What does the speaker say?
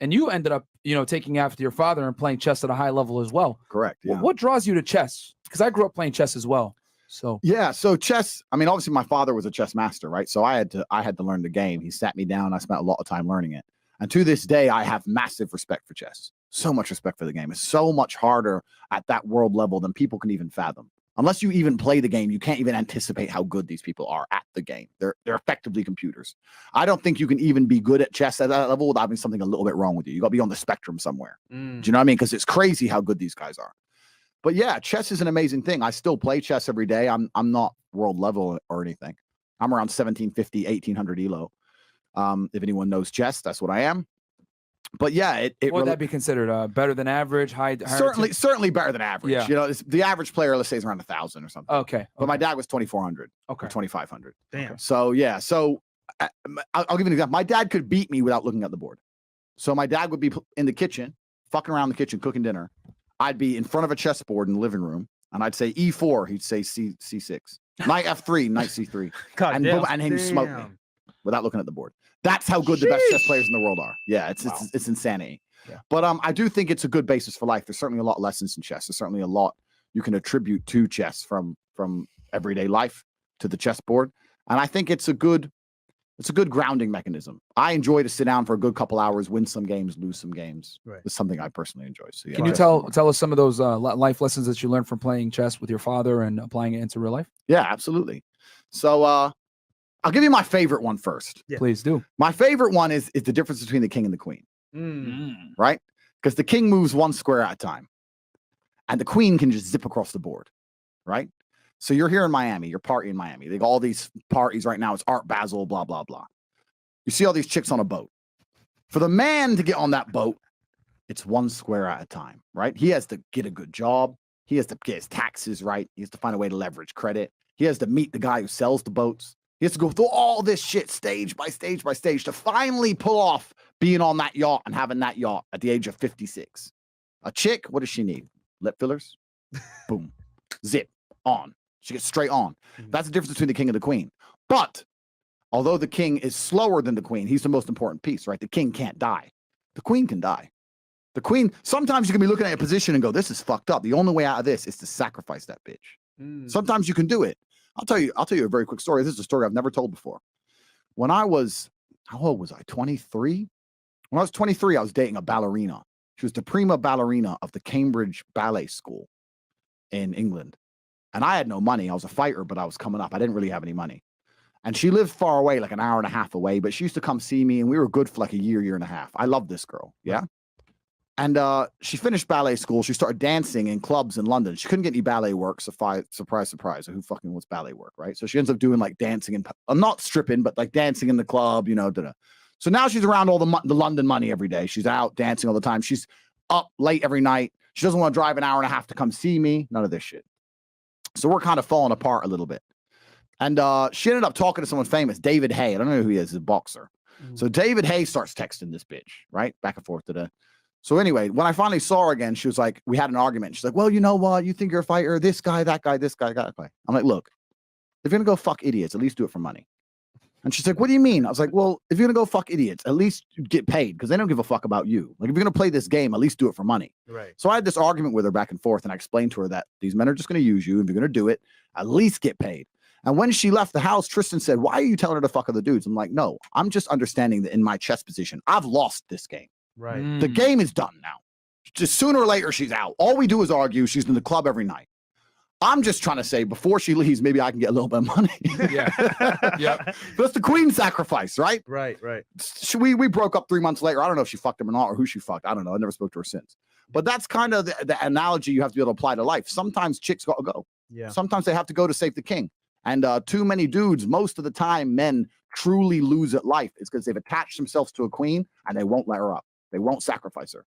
And you ended up, taking after your father and playing chess at a high level as well. Correct. Yeah. What draws you to chess? Because I grew up playing chess as well. So yeah, so chess. I mean, obviously, my father was a chess master, right? So I had to learn the game. He sat me down. I spent a lot of time learning it, and to this day, I have massive respect for chess. So much respect for the game. It's so much harder at that world level than people can even fathom. Unless you even play the game, you can't even anticipate how good these people are at the game. They're effectively computers. I don't think you can even be good at chess at that level without having something a little bit wrong with you. You got to be on the spectrum somewhere. Do you know what I mean? Because it's crazy how good these guys are. But yeah, chess is an amazing thing. I still play chess every day. I'm not world level or anything. I'm around 1750, 1800 elo. If anyone knows chess, that's what I am. But yeah, would that be considered better than average? Certainly better than average. Yeah. The average player, let's say, is around 1,000 or something. Okay. But my dad was 2,400. Okay. Or 2,500. Damn. So yeah. So I'll give you an example. My dad could beat me without looking at the board. So my dad would be in the kitchen, fucking around the kitchen, cooking dinner. I'd be in front of a chessboard in the living room, and I'd say E4. He'd say C6. Knight F3, Knight C3. God and he'd smoke me without looking at the board. That's how good the best chess players in the world are. Yeah, it's insanity. Yeah. But I do think it's a good basis for life. There's certainly a lot of lessons in chess. There's certainly a lot you can attribute to chess from everyday life to the chessboard. And I think it's a good grounding mechanism. I enjoy to sit down for a good couple hours, win some games, lose some games. Right. It's something I personally enjoy. So, yeah. Can you tell us some of those life lessons that you learned from playing chess with your father and applying it into real life? Yeah, absolutely. So I'll give you my favorite one first. Yeah. Please do. My favorite one is the difference between the king and the queen. Right? Because the king moves one square at a time, and the queen can just zip across the board. Right? So you're here in Miami, you're partying in Miami. They got all these parties right now. It's Art Basel, blah, blah, blah. You see all these chicks on a boat. For the man to get on that boat, it's one square at a time, right? He has to get a good job. He has to get his taxes right. He has to find a way to leverage credit. He has to meet the guy who sells the boats. He has to go through all this shit stage by stage by stage to finally pull off being on that yacht and having that yacht at the age of 56. A chick, what does she need? Lip fillers? Boom. Zip. On. She gets straight on. That's the difference between the king and the queen. But although the king is slower than the queen, he's the most important piece, right? The king can't die. The queen can die. The queen, sometimes you can be looking at a position and go, this is fucked up. The only way out of this is to sacrifice that bitch. Sometimes you can do it. I'll tell you a very quick story. This is a story I've never told before. When I was, how old was I? 23? When I was 23, I was dating a ballerina. She was the prima ballerina of the Cambridge Ballet School in England. And I had no money. I was a fighter, but I was coming up. I didn't really have any money. And she lived far away, like an hour and a half away, but she used to come see me, and we were good for like a year and a half. I loved this girl. Yeah. And she finished ballet school. She started dancing in clubs in London. She couldn't get any ballet work. Surprise, surprise. Who fucking wants ballet work, right? So she ends up doing like dancing and not stripping, but like dancing in the club, da-da. So now she's around all the London money every day. She's out dancing all the time. She's up late every night. She doesn't want to drive an hour and a half to come see me. None of this shit. So we're kind of falling apart a little bit. And she ended up talking to someone famous, David Hay. I don't know who he is. He's a boxer. So David Hay starts texting this bitch, right? Back and forth to the. So anyway, when I finally saw her again, she was like, we had an argument. She's like, well, you know what? You think you're a fighter? This guy, that guy, this guy, that guy. I'm like, look, if you're going to go fuck idiots, at least do it for money. And she's like, what do you mean? I was like, well, if you're going to go fuck idiots, at least get paid because they don't give a fuck about you. Like, if you're going to play this game, at least do it for money. Right. So I had this argument with her back and forth, and I explained to her that these men are just going to use you. If you're going to do it, at least get paid. And when she left the house, Tristan said, why are you telling her to fuck other dudes? I'm like, no, I'm just understanding that in my chess position, I've lost this game. Right. The game is done now. Just sooner or later, she's out. All we do is argue. She's in the club every night. I'm just trying to say before she leaves, maybe I can get a little bit of money. Yeah. That's the queen sacrifice, right? Right. We broke up 3 months later. I don't know if she fucked him or not, or who she fucked. I don't know. I never spoke to her since. But that's kind of the analogy you have to be able to apply to life. Sometimes chicks got to go. Yeah. Sometimes they have to go to save the king. And too many dudes, most of the time, men truly lose at life. It's because they've attached themselves to a queen and they won't let her up. They won't sacrifice her.